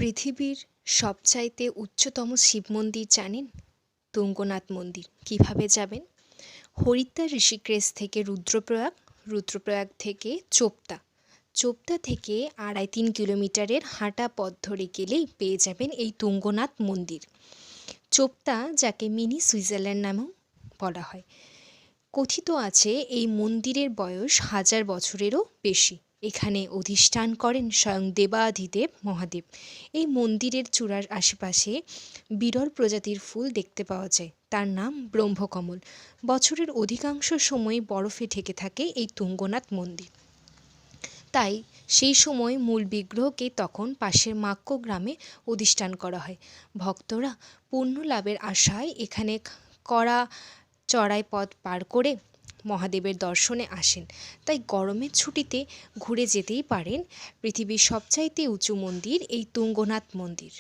পৃথিবীর সবচাইতে উচ্চতম শিব মন্দির জানেন? তুঙ্গনাথ মন্দির। কিভাবে যাবেন? হরিদ্বার ঋষিকেশ থেকে রুদ্রপ্রয়াগ, রুদ্রপ্রয়াগ থেকে চোপতা, চোপতা থেকে 2.5-3 কিলোমিটারের হাঁটা পথ ধরে গেলেই পেয়ে যাবেন এই তুঙ্গনাথ মন্দির। চোপতা, যাকে মিনি সুইজারল্যান্ড নামেও বলা হয়, কথিত আছে এই মন্দিরের বয়স 1000 বছরেরও বেশি। এখানে অধিষ্ঠান করেন স্বয়ং দেবাধিদেব মহাদেব। এই মন্দিরের চূড়ার আশেপাশে বিরল প্রজাতির ফুল দেখতে পাওয়া যায়, তার নাম ব্রহ্মকমল। বছরের অধিকাংশ সময় বরফে ঢেকে থাকে এই তুঙ্গনাথ মন্দির। তাই সেই সময় মূল বিগ্রহকে তখন পাশের মাক্য গ্রামে অধিষ্ঠান করা হয়। ভক্তরা পুণ্য লাভের আশায় এখানে কড়া চড়াই পথ পার করে মহাদেবের দর্শনে আসেন। তাই গরমের ছুটিতে ঘুরে যেতেই পারেন পৃথিবীর সবচাইতে উঁচু মন্দির এই তুঙ্গনাথ মন্দির।